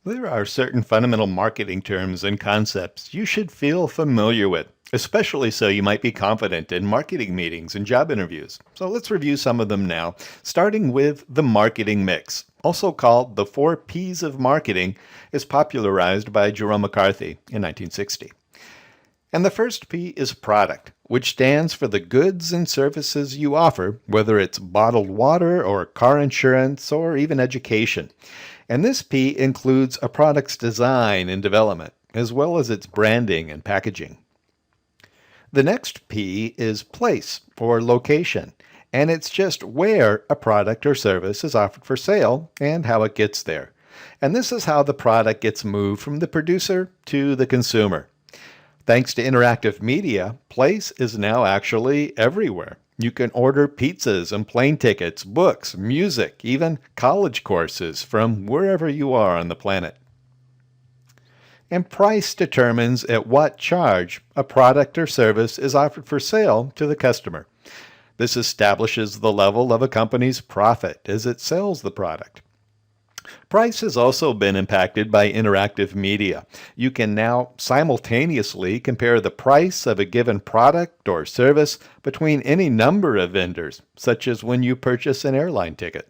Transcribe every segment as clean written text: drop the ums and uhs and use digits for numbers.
There are certain fundamental marketing terms and concepts you should feel familiar with, especially so you might be confident in marketing meetings and job interviews. So let's review some of them now, starting with the marketing mix. Also called the 4 Ps of marketing, is popularized by Jerome McCarthy in 1960. And the first P is product, which stands for the goods and services you offer, whether it's bottled water or car insurance or even education. And this P includes a product's design and development, as well as its branding and packaging. The next P is place or location, and it's just where a product or service is offered for sale and how it gets there. And this is how the product gets moved from the producer to the consumer. Thanks to interactive media, place is now actually everywhere. You can order pizzas and plane tickets, books, music, even college courses from wherever you are on the planet. And price determines at what charge a product or service is offered for sale to the customer. This establishes the level of a company's profit as it sells the product. Price has also been impacted by interactive media. You can now simultaneously compare the price of a given product or service between any number of vendors, such as when you purchase an airline ticket.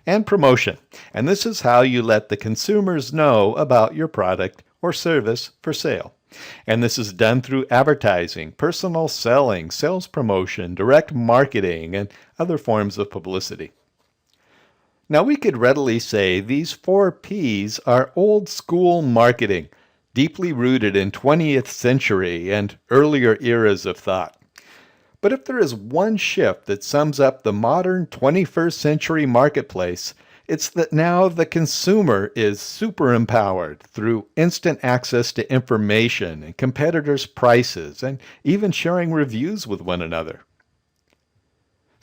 And promotion. And this is how you let the consumers know about your product or service for sale. And this is done through advertising, personal selling, sales promotion, direct marketing, and other forms of publicity. Now, we could readily say these 4 Ps are old school marketing, deeply rooted in 20th century and earlier eras of thought. But if there is one shift that sums up the modern 21st century marketplace, it's that now the consumer is super empowered through instant access to information and competitors' prices and even sharing reviews with one another.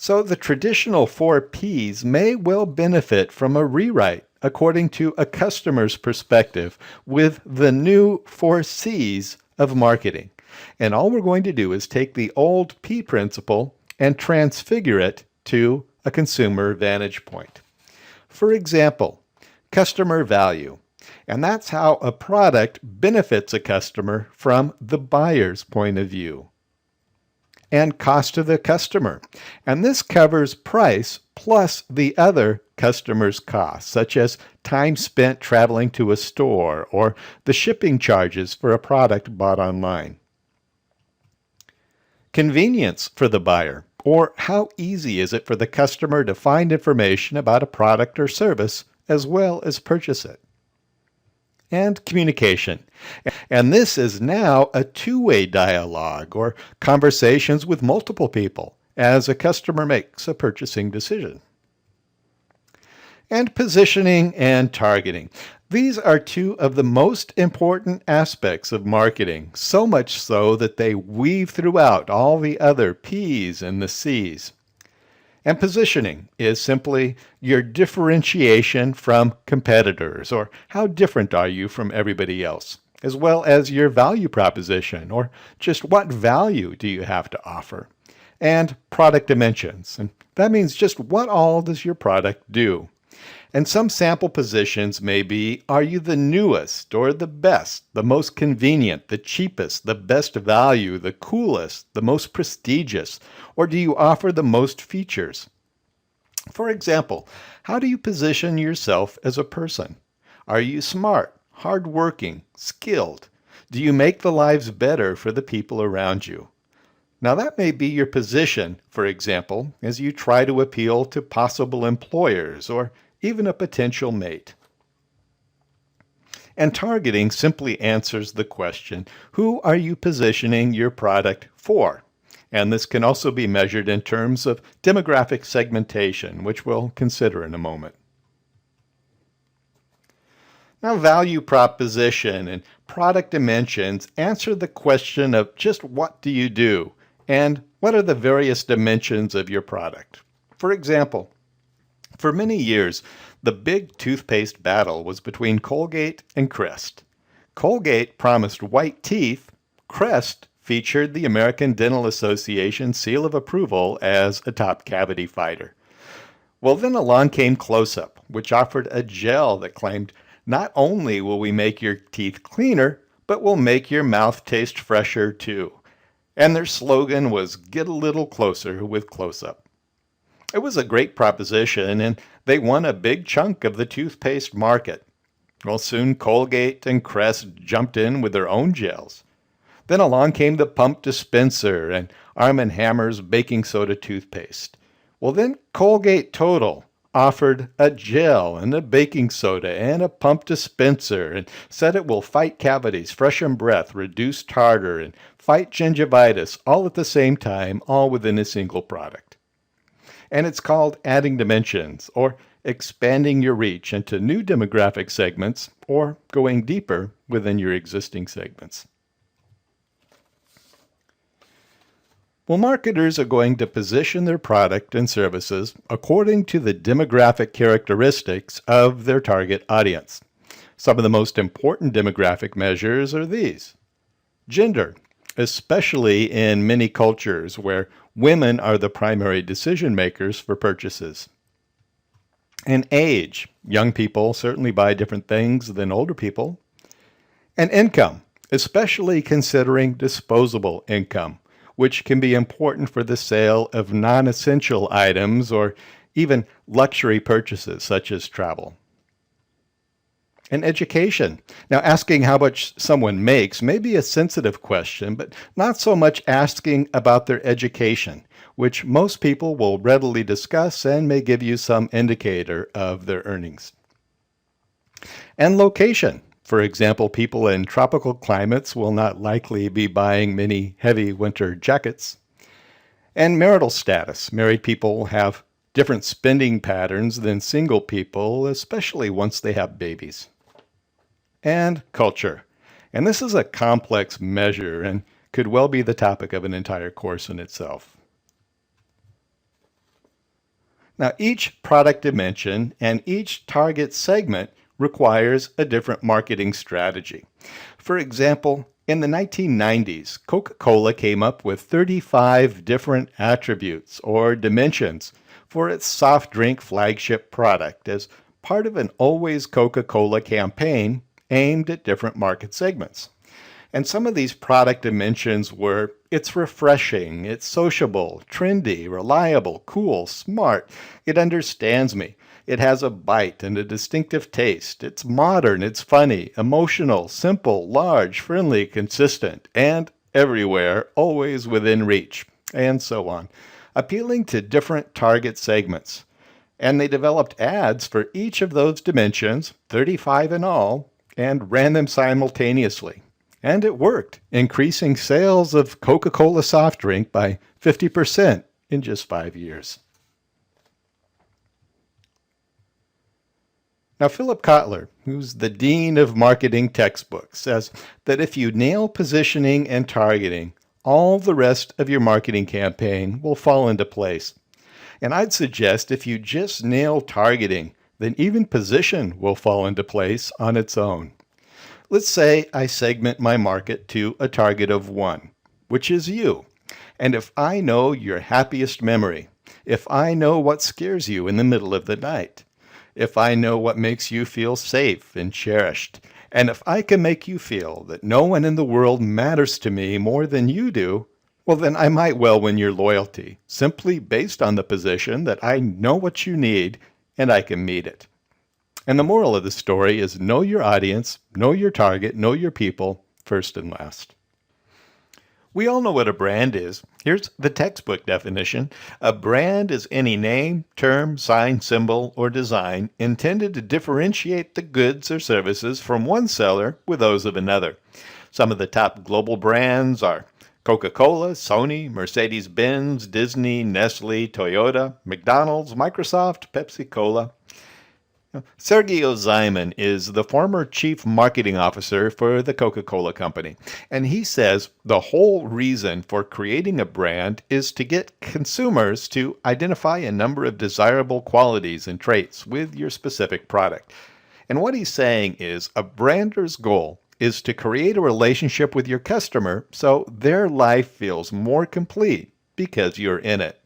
So the traditional 4 Ps may well benefit from a rewrite according to a customer's perspective with the new 4 Cs of marketing. And all we're going to do is take the old P principle and transfigure it to a consumer vantage point. For example, customer value. And that's how a product benefits a customer from the buyer's point of view. And cost to the customer. And this covers price plus the other customer's costs, such as time spent traveling to a store or the shipping charges for a product bought online. Convenience for the buyer, or how easy is it for the customer to find information about a product or service as well as purchase it. And communication. And this is now a two-way dialogue or conversations with multiple people as a customer makes a purchasing decision. And positioning and targeting. These are two of the most important aspects of marketing, so much so that they weave throughout all the other Ps and the Cs. And positioning is simply your differentiation from competitors, or how different are you from everybody else, as well as your value proposition, or just what value do you have to offer. And product dimensions, and that means just what all does your product do. And some sample positions may be, are you the newest or the best, the most convenient, the cheapest, the best value, the coolest, the most prestigious, or do you offer the most features? For example, how do you position yourself as a person? Are you smart, hardworking, skilled? Do you make the lives better for the people around you? Now that may be your position, for example, as you try to appeal to possible employers or even a potential mate. And targeting simply answers the question, who are you positioning your product for? And this can also be measured in terms of demographic segmentation, which we'll consider in a moment. Now, value proposition and product dimensions answer the question of just what do you do and what are the various dimensions of your product. For example, for many years, the big toothpaste battle was between Colgate and Crest. Colgate promised white teeth. Crest featured the American Dental Association seal of approval as a top cavity fighter. Well, then along came Close Up, which offered a gel that claimed, not only will we make your teeth cleaner, but we'll make your mouth taste fresher too. And their slogan was Get a Little Closer with Close Up. It was a great proposition, and they won a big chunk of the toothpaste market. Well, soon Colgate and Crest jumped in with their own gels. Then along came the pump dispenser and Arm & Hammer's baking soda toothpaste. Well, then Colgate Total offered a gel and a baking soda and a pump dispenser and said it will fight cavities, freshen breath, reduce tartar, and fight gingivitis all at the same time, all within a single product. And it's called adding dimensions or expanding your reach into new demographic segments or going deeper within your existing segments. Well, marketers are going to position their product and services according to the demographic characteristics of their target audience. Some of the most important demographic measures are these. Gender, especially in many cultures where women are the primary decision makers for purchases. And age, young people certainly buy different things than older people. And income, especially considering disposable income, which can be important for the sale of non-essential items or even luxury purchases such as travel. And education. Now, asking how much someone makes may be a sensitive question, but not so much asking about their education, which most people will readily discuss and may give you some indicator of their earnings. And location. For example, people in tropical climates will not likely be buying many heavy winter jackets. And marital status. Married people have different spending patterns than single people, especially once they have babies. And culture. And this is a complex measure and could well be the topic of an entire course in itself. Now, each product dimension and each target segment requires a different marketing strategy. For example, in the 1990s, Coca-Cola came up with 35 different attributes or dimensions for its soft drink flagship product as part of an Always Coca-Cola campaign aimed at different market segments. And some of these product dimensions were, it's refreshing, it's sociable, trendy, reliable, cool, smart, it understands me, it has a bite and a distinctive taste, it's modern, it's funny, emotional, simple, large, friendly, consistent, and everywhere, always within reach, and so on, appealing to different target segments. And they developed ads for each of those dimensions, 35 in all, and ran them simultaneously. And it worked, increasing sales of Coca-Cola soft drink by 50% in just 5 years. Now, Philip Kotler, who's the dean of marketing textbooks, says that if you nail positioning and targeting, all the rest of your marketing campaign will fall into place. And I'd suggest if you just nail targeting, then even position will fall into place on its own. Let's say I segment my market to a target of 1, which is you. And if I know your happiest memory, if I know what scares you in the middle of the night, if I know what makes you feel safe and cherished, and if I can make you feel that no one in the world matters to me more than you do, well, then I might well win your loyalty, simply based on the position that I know what you need and I can meet it. And the moral of the story is know your audience, know your target, know your people, first and last. We all know what a brand is. Here's the textbook definition. A brand is any name, term, sign, symbol, or design intended to differentiate the goods or services from one seller with those of another. Some of the top global brands are Coca-Cola, Sony, Mercedes-Benz, Disney, Nestle, Toyota, McDonald's, Microsoft, Pepsi-Cola. Sergio Zyman is the former chief marketing officer for the Coca-Cola Company, and he says the whole reason for creating a brand is to get consumers to identify a number of desirable qualities and traits with your specific product. And what he's saying is a brander's goal is to create a relationship with your customer so their life feels more complete because you're in it.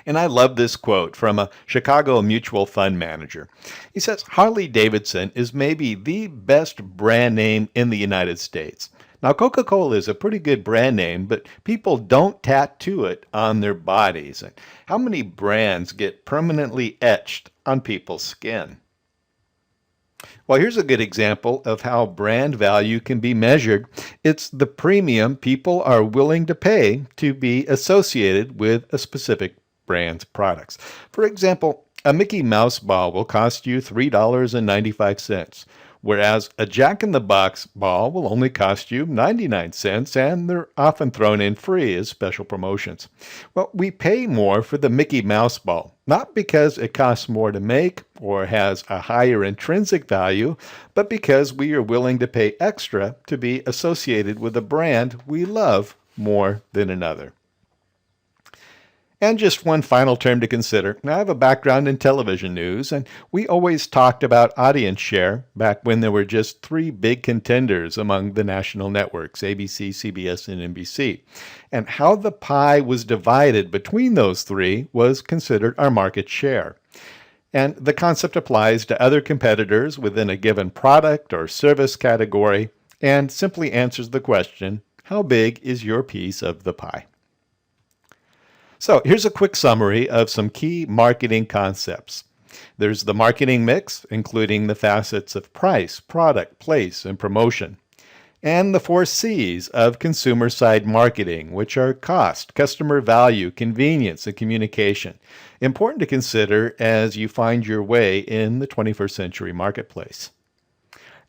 And I love this quote from a Chicago mutual fund manager. He says, Harley Davidson is maybe the best brand name in the United States. Now, Coca Cola is a pretty good brand name, but people don't tattoo it on their bodies. And how many brands get permanently etched on people's skin? Well, here's a good example of how brand value can be measured. It's the premium people are willing to pay to be associated with a specific brand's products. For example, a Mickey Mouse ball will cost you $3.95, whereas a Jack in the Box ball will only cost you 99 cents, and they're often thrown in free as special promotions. Well, we pay more for the Mickey Mouse ball, not because it costs more to make or has a higher intrinsic value, but because we are willing to pay extra to be associated with a brand we love more than another. And just one final term to consider. Now, I have a background in television news, and we always talked about audience share back when there were just three big contenders among the national networks, ABC, CBS, and NBC. And how the pie was divided between those three was considered our market share. And the concept applies to other competitors within a given product or service category and simply answers the question, how big is your piece of the pie? So here's a quick summary of some key marketing concepts. There's the marketing mix, including the facets of price, product, place, and promotion. And the 4 C's of consumer-side marketing, which are cost, customer value, convenience, and communication. Important to consider as you find your way in the 21st century marketplace.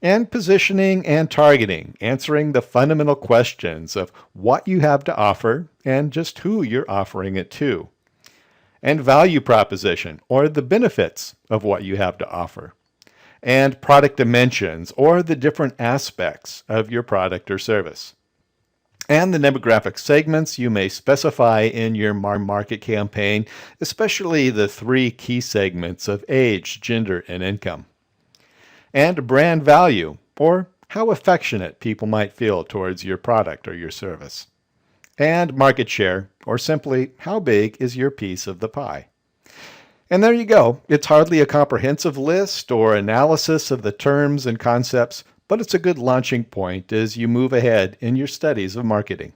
And positioning and targeting, answering the fundamental questions of what you have to offer and just who you're offering it to. And value proposition, or the benefits of what you have to offer. And product dimensions, or the different aspects of your product or service. And the demographic segments you may specify in your market campaign, especially the 3 key segments of age, gender, and income. And brand value, or how affectionate people might feel towards your product or your service. And market share, or simply how big is your piece of the pie. And there you go. It's hardly a comprehensive list or analysis of the terms and concepts, but it's a good launching point as you move ahead in your studies of marketing.